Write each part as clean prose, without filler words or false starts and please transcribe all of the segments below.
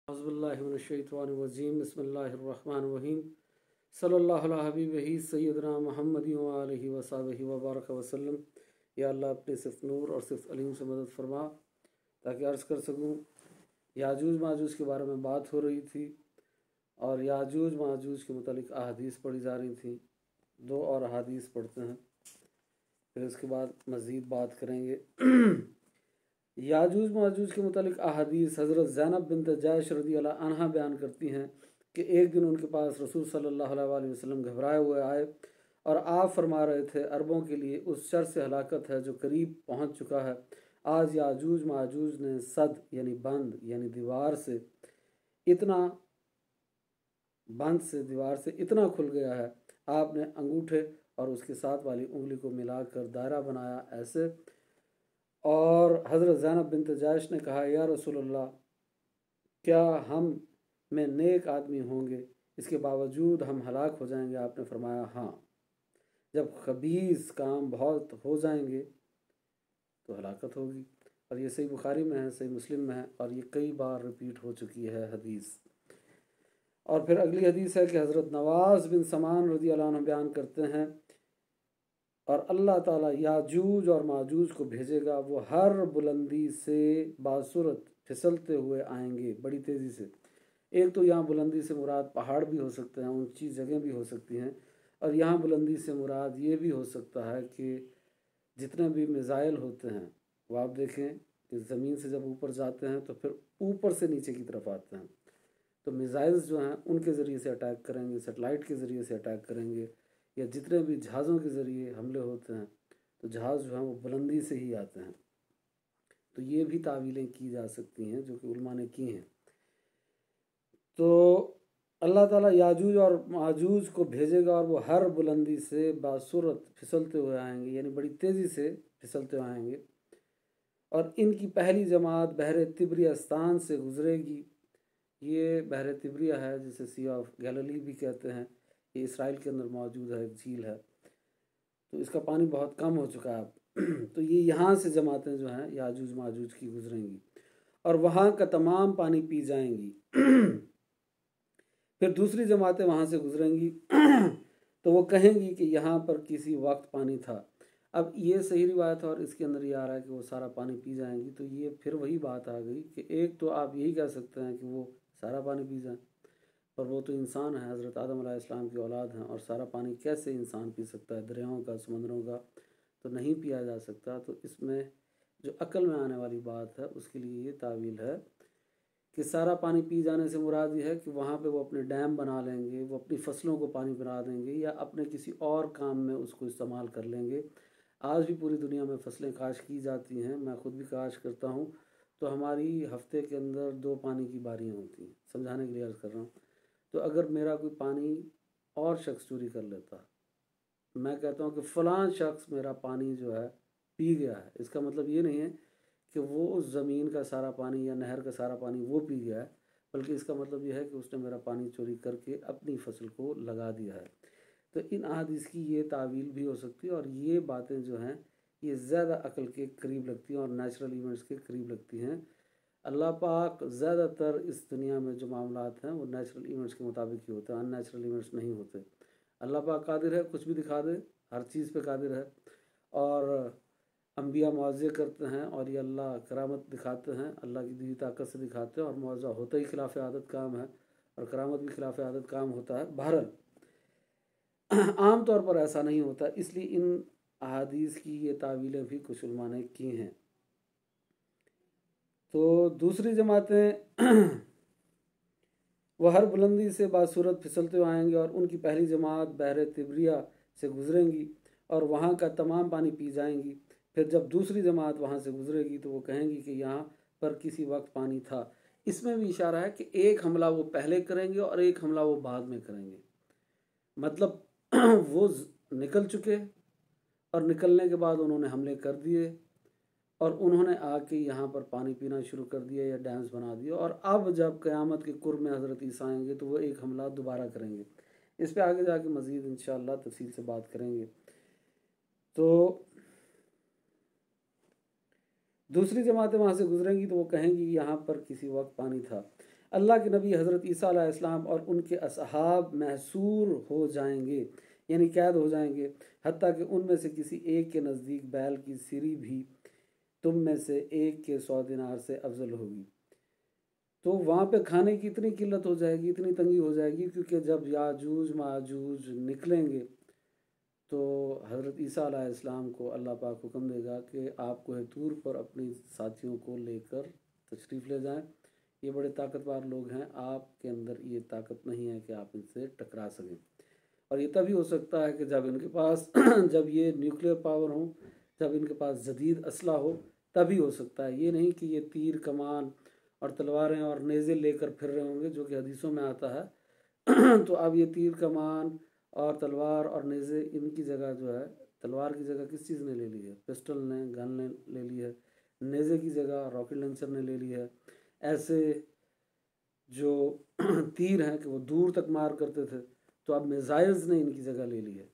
औज़ुबिल्लाहिमिनश्शैतानिर्रजीम बिस्मिल्लाहिर्रहमानिर्रहीम सल्लल्लाहु अला हबीबिही सय्यदना मुहम्मदिन व आलिहि व सहबिहि व बारक वसल्लम। या अल्लाह अपने सिर्फ नूर और सिर्फ अलीम से मदद फरमा ताकि अर्ज़ कर सकूँ। याजूज माजूज के बारे में बात हो रही थी और याजूज माजूज के मुतालिक अहादीस पढ़ी जा रही थी। दो और अहादीस पढ़ते हैं, फिर उसके बाद मज़ीद बात करेंगे। याजूज माजूज के मुतालिक अहादीस हज़रत ज़ैनब बिन्त जैश रज़ियल्लाहु अन्हा बयान करती हैं कि एक दिन उनके पास रसूल सल्लल्लाहु अलैहि वसल्लम घबराए हुए आए और आप फरमा रहे थे, अरबों के लिए उस शर से हलाकत है जो करीब पहुंच चुका है। आज याजूज माजूज ने सद यानी बंद यानी दीवार से इतना खुल गया है। आपने अंगूठे और उसके साथ वाली उंगली को मिलाकर दायरा बनाया ऐसे। और हज़रत ज़ैनब बिन्त जैश ने कहा, या रसूलल्लाह, क्या हम में नेक आदमी होंगे, इसके बावजूद हम हलाक हो जाएंगे? आपने फरमाया, हाँ, जब खबीस काम बहुत हो जाएंगे तो हलाकत होगी। और ये सही बुखारी में है, सही मुस्लिम में है, और ये कई बार रिपीट हो चुकी है हदीस। और फिर अगली हदीस है कि हज़रत नवाज़ बिन समान रज़ियल्लाहु अन्हु बयान करते हैं, और अल्लाह ताला याजूज और माजूज को भेजेगा, वो हर बुलंदी से बासूरत फिसलते हुए आएंगे बड़ी तेज़ी से। एक तो यहाँ बुलंदी से मुराद पहाड़ भी हो सकते हैं, ऊंची जगह भी हो सकती हैं, और यहाँ बुलंदी से मुराद ये भी हो सकता है कि जितने भी मिज़ाइल होते हैं वो आप देखें कि ज़मीन से जब ऊपर जाते हैं तो फिर ऊपर से नीचे की तरफ आते हैं, तो मिज़ाइल्स जो हैं उनके ज़रिए से अटैक करेंगे, सेटेलाइट के ज़रिए से अटैक करेंगे, या जितने भी जहाज़ों के ज़रिए हमले होते हैं तो जहाज़ जो हैं वो बुलंदी से ही आते हैं। तो ये भी तावीलें की जा सकती हैं जो कि उलमा ने की हैं। तो अल्लाह ताला याजूज और माजूज को भेजेगा और वो हर बुलंदी से बासूरत फिसलते हुए आएंगे, यानी बड़ी तेज़ी से फिसलते हुए आएंगे। और इनकी पहली जमात बहर तिब्रियास्तान से गुजरेगी। ये बहर तिब्रिया है जिसे सी ऑफ गैलिली भी कहते हैं। ये इसराइल के अंदर मौजूद है, एक झील है, तो इसका पानी बहुत कम हो चुका है। तो ये यहाँ से जमातें जो हैं याजूज माजूज की गुजरेंगी और वहाँ का तमाम पानी पी जाएंगी। फिर दूसरी जमातें वहाँ से गुजरेंगी तो वो कहेंगी कि यहाँ पर किसी वक्त पानी था। अब ये सही रिवायत है और इसके अंदर ये आ रहा है कि वो सारा पानी पी जाएंगी। तो ये फिर वही बात आ गई कि एक तो आप यही कह सकते हैं कि वो सारा पानी पी जाए, पर वो तो इंसान है, हज़रत आदम अलैहिस्सलाम की औलाद हैं, और सारा पानी कैसे इंसान पी सकता है? दरियाओं का, समंदरों का तो नहीं पिया जा सकता। तो इसमें जो अक्ल में आने वाली बात है उसके लिए ये तावील है कि सारा पानी पी जाने से मुराद ये है कि वहाँ पे वो अपने डैम बना लेंगे, वो अपनी फसलों को पानी पिला देंगे या अपने किसी और काम में उसको इस्तेमाल कर लेंगे। आज भी पूरी दुनिया में फसलें काश की जाती हैं, मैं ख़ुद भी काश करता हूँ। तो हमारी हफ्ते के अंदर 2 पानी की बारियाँ होती हैं, समझाने के लिए अर्ज़ कर रहा हूँ। तो अगर मेरा कोई पानी और शख्स चोरी कर लेता, मैं कहता हूँ कि फ़लाँ शख्स मेरा पानी जो है पी गया है, इसका मतलब ये नहीं है कि वो उस ज़मीन का सारा पानी या नहर का सारा पानी वो पी गया है, बल्कि इसका मतलब ये है कि उसने मेरा पानी चोरी करके अपनी फसल को लगा दिया है। तो इन अहादीस की ये तावील भी हो सकती है और ये बातें जो हैं ये ज़्यादा अक्ल के करीब लगती हैं और नेचुरल इवेंट्स के करीब लगती हैं। अल्लाह पाक ज़्यादातर इस दुनिया में जो मामलात हैं वो नेचुरल इवेंट्स के मुताबिक ही होते हैं, अननेचुरल इवेंट्स नहीं होते। अल्लाह पाक कादिर है, कुछ भी दिखा दे, हर चीज़ पे कादिर है। और अम्बिया मुआवज़े करते हैं और ये अल्लाह करामत दिखाते हैं, अल्लाह की दी ताकत से दिखाते हैं, और मुआवज़ा होता ही खिलाफ आदत काम है और करामत भी खिलाफ आदत काम होता है। बहरहाल आम तौर पर ऐसा नहीं होता, इसलिए इन अहादीस की ये तावीलें भी कुछ उलमा ने की हैं। तो दूसरी जमातें वह हर बुलंदी से बासूरत फिसलते हुए आएंगे और उनकी पहली जमात बहर तिब्रिया से गुजरेंगी और वहाँ का तमाम पानी पी जाएंगी। फिर जब दूसरी जमात वहाँ से गुजरेगी तो वो कहेंगी कि यहाँ पर किसी वक्त पानी था। इसमें भी इशारा है कि एक हमला वो पहले करेंगे और एक हमला वो बाद में करेंगे। मतलब वो निकल चुके और निकलने के बाद उन्होंने हमले कर दिए और उन्होंने आके यहाँ पर पानी पीना शुरू कर दिया या डैम्स बना दिया, और अब जब क़यामत के कुर्ब में हज़रत ईसा आएंगे तो वो एक हमला दोबारा करेंगे। इस पे आगे जाके मज़ीद इंशाअल्लाह तफसील से बात करेंगे। तो दूसरी जमातें वहाँ से गुजरेंगी तो वो कहेंगी यहाँ पर किसी वक्त पानी था। اللہ کے نبی حضرت عیسیٰ علیہ السلام اور ان کے اصحاب محصور ہو جائیں گے، یعنی قید ہو جائیں گے، حتیٰ کہ ان میں سے کسی ایک کے نزدیک بیل کی سری بھی تم میں سے ایک کے 100 دینار سے افضل ہوگی۔ تو وہاں پہ کھانے کی اتنی قلت ہو جائے گی، اتنی تنگی ہو جائے گی، کیونکہ جب یاجوج ماجوج نکلیں گے تو حضرت عیسیٰ علیہ السلام کو اللہ پاک حکم دے گا کہ آپ کوہ طور پر اپنی ساتھیوں کو لے کر تشریف لے جائیں، یہ بڑے طاقتور لوگ ہیں، آپ کے اندر یہ طاقت نہیں ہے کہ آپ ان سے ٹکرا سکیں۔ اور یہ تبھی ہو سکتا ہے کہ جب ان کے پاس جب یہ نیوکلیر پاور ہوں، جب ان کے پاس جدید اسلحہ ہو، تبھی ہو سکتا ہے۔ یہ نہیں کہ یہ تیر کمان اور تلواریں اور نیزے لے کر پھر رہے ہوں گے، جو کہ حدیثوں میں آتا ہے تو اب یہ تیر کمان اور تلوار اور نیزے ان کی جگہ جو ہے، تلوار کی جگہ کس چیز نے لے لی ہے؟ پسٹل نے، گن نے لے لی ہے۔ نیزے کی جگہ راکٹ لانچر نے لے لی ہے۔ ایسے جو تیر ہیں کہ وہ دور تک مار کرتے تھے، تو اب میزائلز نے ان کی جگہ لے لی ہے۔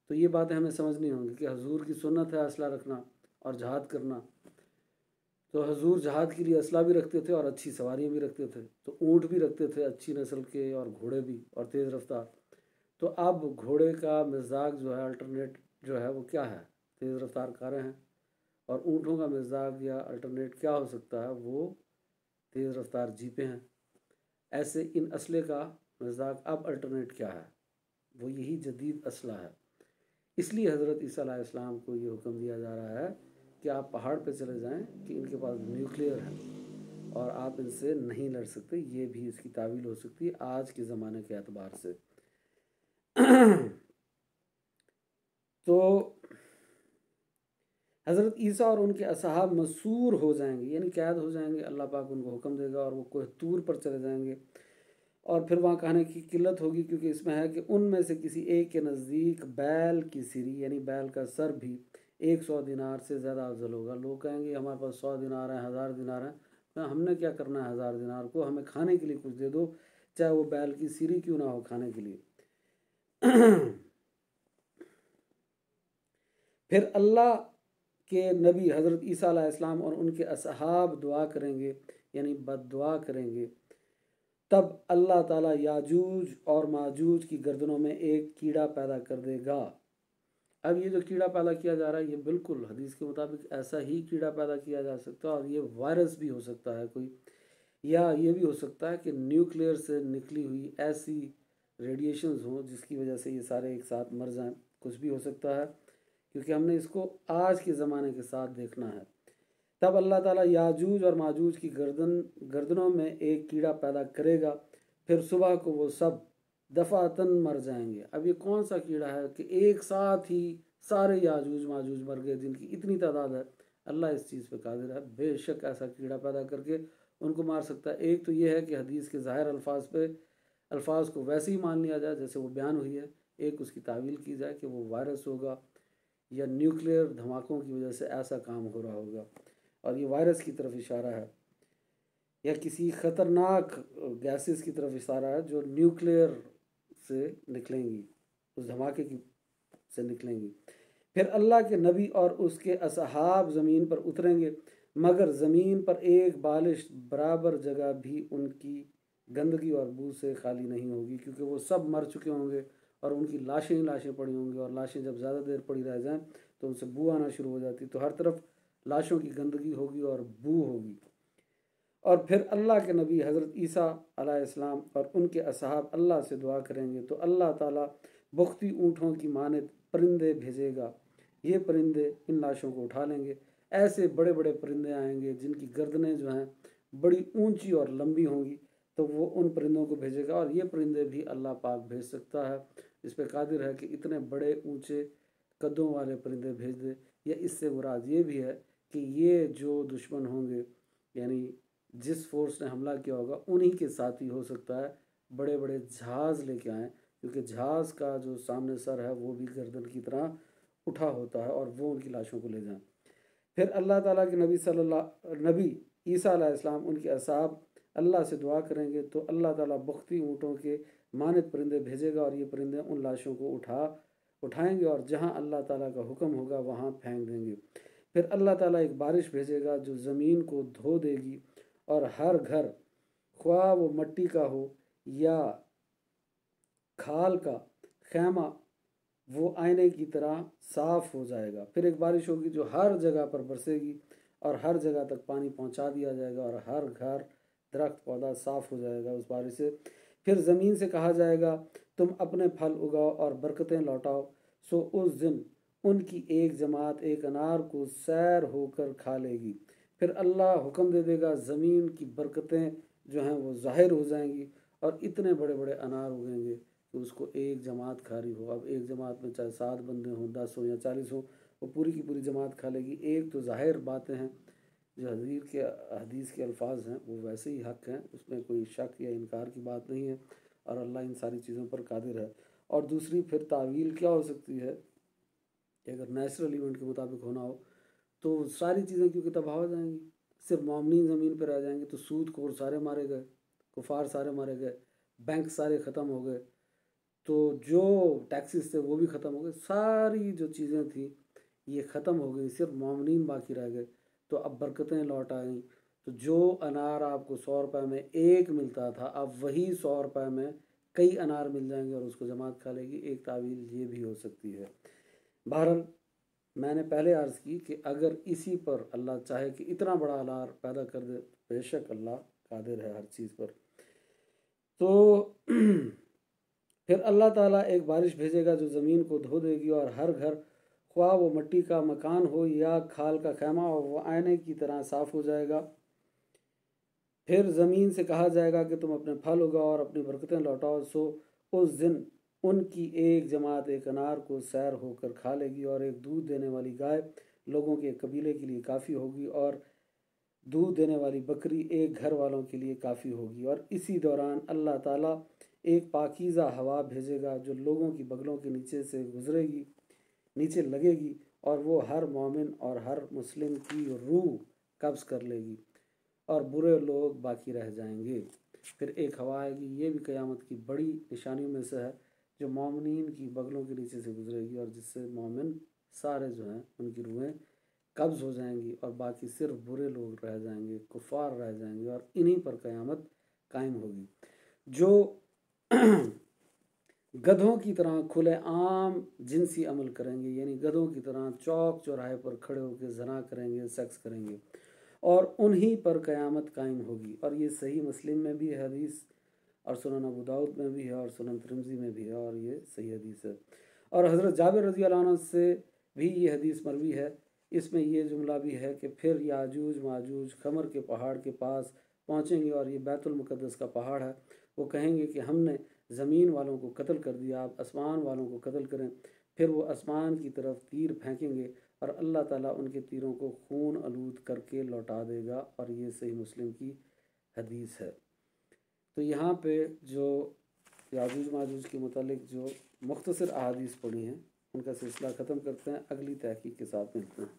تو یہ باتیں ہمیں سمجھنی ہوں گی کہ حضور کی سنت ہے اسلحہ رکھنا اور جہاد کرنا۔ تو حضور جہاد کے لیے اسلحہ بھی رکھتے تھے اور اچھی سواریاں بھی رکھتے تھے، تو اونٹ بھی رکھتے تھے اچھی نسل کے، اور گھوڑے بھی، اور تیز رفتار۔ تو اب گھوڑے کا مزاج جو ہے الٹرنیٹ جو ہے وہ کیا ہے؟ تیز رفتار کاریں ہیں، اور اونٹوں کا مزاج یا الٹرنیٹ کیا ہو سکتا ہے؟ وہ تیز رفتار جیپیں ہیں۔ ایسے ان اسلحے کا مزاج اب الٹرنیٹ کیا ہے؟ وہ یہی جدید اسلحہ ہے۔ اس لیے حضرت عیسیٰ علیہ السلام کو یہ حکم دیا جا رہا ہے کہ آپ پہاڑ پہ چلے جائیں کہ ان کے پاس نیوکلیئر ہے اور آپ ان سے نہیں لڑ سکتے۔ یہ بھی اس کی تعویل ہو سکتی ہے آج کے زمانے کے اعتبار سے۔ تو حضرت عیسیٰ اور ان کے اصحاب مسور ہو جائیں گے، یعنی قید ہو جائیں گے، اللہ پاک ان کو حکم دے گا اور وہ کوہ طور پر چلے جائیں گے، اور پھر وہاں کھانے کی قلت ہوگی، کیونکہ اس میں ہے کہ ان میں سے کسی ایک کے نزدیک بیل کی سری، یعنی بیل کا سر بھی 100 دینار سے زیادہ افضل ہوگا۔ لوگ کہیں گے ہمارے پاس 100 دینار ہیں، 1000 دینار ہیں، ہم نے کیا کرنا ہے 1000 دینار کو؟ ہمیں کھانے کے لیے کچھ دے دو، چاہے وہ بیل کی سری کیوں نہ ہو کھانے کے لیے۔ پھر اللہ کے نبی حضرت عیسیٰ علیہ السلام اور ان کے اصحاب دعا کریں گے، یعنی بد دعا کریں گے، تب اللہ تعالیٰ یاجوج اور ماجوج کی گردنوں میں ایک کیڑا پیدا کر دے گا۔ اب یہ جو کیڑا پیدا کیا جا رہا ہے، یہ بالکل حدیث کے مطابق ایسا ہی کیڑا پیدا کیا جا سکتا ہے، اور یہ وائرس بھی ہو سکتا ہے کوئی، یا یہ بھی ہو سکتا ہے کہ نیوکلیئر سے نکلی ہوئی ایسی ریڈیشنز ہوں جس کی وجہ سے یہ سارے ایک ساتھ مر جائیں، کچھ بھی ہو سکتا ہے، کیونکہ ہم نے اس کو آج کے زمانے کے ساتھ دیکھنا ہے۔ تب اللہ تعالیٰ یاجوج اور ماجوج کی گردنوں میں ایک کیڑا پیدا کرے گا، پھر صبح کو وہ سب دفعتاً مر جائیں گے۔ اب یہ کون سا کیڑا ہے کہ ایک ساتھ ہی سارے یاجوج ماجوج مر گئے، جن کی اتنی تعداد ہے؟ اللہ اس چیز پہ قادر ہے، بے شک ایسا کیڑا پیدا کر کے ان کو مار سکتا ہے۔ ایک تو یہ ہے کہ حدیث کے ظاہر الفاظ کو ویسے ہی مان لیا جائے جیسے وہ بیان ہوئی ہے، ایک اس کی تعویل کی جائے کہ وہ وائرس ہوگا یا نیوکلیئر دھماکوں کی وجہ سے ایسا کام ہو رہا ہوگا، اور یہ وائرس کی طرف اشارہ ہے، یا کسی خطرناک گیسز کی طرف اشارہ ہے جو نیوکلیئر سے نکلیں گی، اس دھماکے سے نکلیں گی۔ پھر اللہ کے نبی اور اس کے اصحاب زمین پر اتریں گے، مگر زمین پر ایک بالش برابر جگہ بھی ان کی گندگی اور بو سے خالی نہیں ہوگی، کیونکہ وہ سب مر چکے ہوں گے اور ان کی لاشیں ہی لاشیں پڑی ہوں گی، اور لاشیں جب زیادہ دیر پڑی رہ جائیں تو ان سے بو آنا شروع ہو جاتی، تو ہر طرف لاشوں کی گندگی ہوگی اور بو ہوگی۔ اور پھر اللہ کے نبی حضرت عیسیٰ علیہ السلام اور ان کے اصحاب اللہ سے دعا کریں گے، تو اللہ تعالیٰ بختی اونٹوں کی مانند پرندے بھیجے گا، یہ پرندے ان لاشوں کو اٹھا لیں گے۔ ایسے بڑے بڑے پرندے آئیں گے جن کی گردنیں جو ہیں بڑی اونچی اور لمبی ہوں گی، تو وہ ان پرندوں کو بھیجے گا، اور یہ پرندے بھی اللہ پاک بھیج سکتا ہے، اس پہ قادر ہے کہ اتنے بڑے اونچے قدوں والے پرندے بھیج دے۔ یا اس سے مراد یہ بھی ہے کہ یہ جو دشمن ہوں گے، یعنی جس فورس نے حملہ کیا ہوگا، انہی کے ساتھی ہو سکتا ہے بڑے بڑے جہاز لے کے آئیں، کیونکہ جہاز کا جو سامنے سر ہے وہ بھی گردن کی طرح اٹھا ہوتا ہے، اور وہ ان کی لاشوں کو لے جائیں۔ پھر اللہ تعالیٰ کے نبی عیسیٰ علیہ السلام ان کے اصحاب اللہ سے دعا کریں گے، تو اللہ تعالیٰ بختی اونٹوں کے مانند پرندے بھیجے گا، اور یہ پرندے ان لاشوں کو اٹھائیں گے اور جہاں اللہ تعالیٰ کا حکم ہوگا وہاں پھینک دیں گے۔ پھر اللہ تعالیٰ ایک بارش بھیجے گا جو زمین کو دھو دے گی، اور ہر گھر ख्वाह वो मट्टी का हो या खाल का खैमा, वो आईने की तरह साफ हो जाएगा। फिर एक बारिश होगी जो हर जगह पर बरसेगी और हर जगह तक पानी पहुंचा दिया जाएगा और हर घर दरख्त पौधा साफ हो जाएगा उस बारिश से। फिर ज़मीन से कहा जाएगा तुम अपने फल उगाओ और बरकतें लौटाओ। सो उस दिन उनकी एक जमात एक अनार को सैर होकर खा लेगी। फिर अल्लाह हुक्म दे देगा, ज़मीन की बरकतें जो हैं वो ज़ाहिर हो जाएंगी और इतने बड़े बड़े अनार उगेंगे कि उसको एक जमात खा रही हो। अब एक जमात में चाहे 7 बंदे हों, 10 हों या 40 हों, वो पूरी की पूरी जमात खा लेगी। एक तो ज़ाहिर बातें हैं जो हदीस के अल्फाज हैं वो वैसे ही हक़ हैं, उसमें कोई शक या इनकार की बात नहीं है और अल्लाह इन सारी चीज़ों पर कादिर है। और दूसरी फिर तावील क्या हो सकती है कि अगर नेचुरल इवेंट के मुताबिक होना हो तो सारी चीज़ें क्योंकि तबाह हो जाएंगी, सिर्फ मोमिन ज़मीन पर रह जाएंगे। तो सूद खोर सारे मारे गए, कुफार सारे मारे गए, बैंक सारे ख़त्म हो गए, तो जो टैक्सेस थे वो भी ख़त्म हो गए, सारी जो चीज़ें थी ये ख़त्म हो गई, सिर्फ मोमिन बाकी रह गए। तो अब बरकतें लौट आई। तो जो अनार आपको 100 रुपये में एक मिलता था, अब वही 100 रुपये में कई अनार मिल जाएंगे और उसको जमात खा लेगी। एक तावील ये भी हो सकती है। बहरहाल मैंने पहले अर्ज़ की कि अगर इसी पर अल्लाह चाहे कि इतना बड़ा अनार पैदा कर दे, बेशक अल्लाह कादिर है हर चीज़ पर। तो फिर अल्लाह ताला एक बारिश भेजेगा जो ज़मीन को धो देगी और हर घर, ख्वाह वो मट्टी का मकान हो या खाल का खैमा हो, वो आईने की तरह साफ़ हो जाएगा। फिर ज़मीन से कहा जाएगा कि तुम अपने फल उगाओ और अपनी बरकतें लौटाओ। सो उस दिन उनकी एक जमात एक अनार को सैर होकर खा लेगी और एक दूध देने वाली गाय लोगों के एक कबीले के लिए काफ़ी होगी और दूध देने वाली बकरी एक घर वालों के लिए काफ़ी होगी। और इसी दौरान अल्लाह ताला एक पाकीज़ा हवा भेजेगा जो लोगों की बगलों के नीचे से गुजरेगी, नीचे लगेगी और वो हर मोमिन और हर मुस्लिम की रूह कब्ज़ कर लेगी और बुरे लोग बाकी रह जाएंगे। फिर एक हवा आएगी, ये भी क़यामत की बड़ी निशानियों में से है, जो मोमिनीन की बगलों के नीचे से गुजरेगी और जिससे मोमिन सारे जो हैं उनकी रूहें कब्ज़ हो जाएंगी और बाकी सिर्फ बुरे लोग रह जाएंगे, कुफ़ार रह जाएंगे और इन्हीं पर क़यामत कायम होगी। जो गधों की तरह खुले आम जिनसी अमल करेंगे, यानी गधों की तरह चौक चौराहे पर खड़े होकर जना करेंगे, सेक्स करेंगे, और उन्हीं पर क़यामत कायम होगी। और ये सही मुस्लिम में भी है हदीस और सुनन अबू दाऊद में भी है और सुनन तिरमिज़ी में भी है और ये सही हदीस है। और हज़रत जाबिर रज़ी अल्लाह अन्हु से भी ये हदीस मरवी है। इसमें ये जुमला भी है कि फिर याजूज माजूज खमर के पहाड़ के पास पहुँचेंगे और ये बैतुल मुक़द्दस का पहाड़ है। वो कहेंगे कि हमने ज़मीन वालों को कत्ल कर दिया, आप आसमान वालों को कत्ल करें। फिर वो आसमान की तरफ तीर फेंकेंगे और अल्लाह ताला उनके तीरों को खून आलूद करके लौटा देगा। और ये सही मुस्लिम की हदीस है। तो यहाँ पे जो याजूज माजूज के मुतालिक जो मुख्तसर अहादीस पढ़ी हैं उनका सिलसिला ख़त्म करते हैं, अगली तहक़ीक़ के साथ मिलते हैं।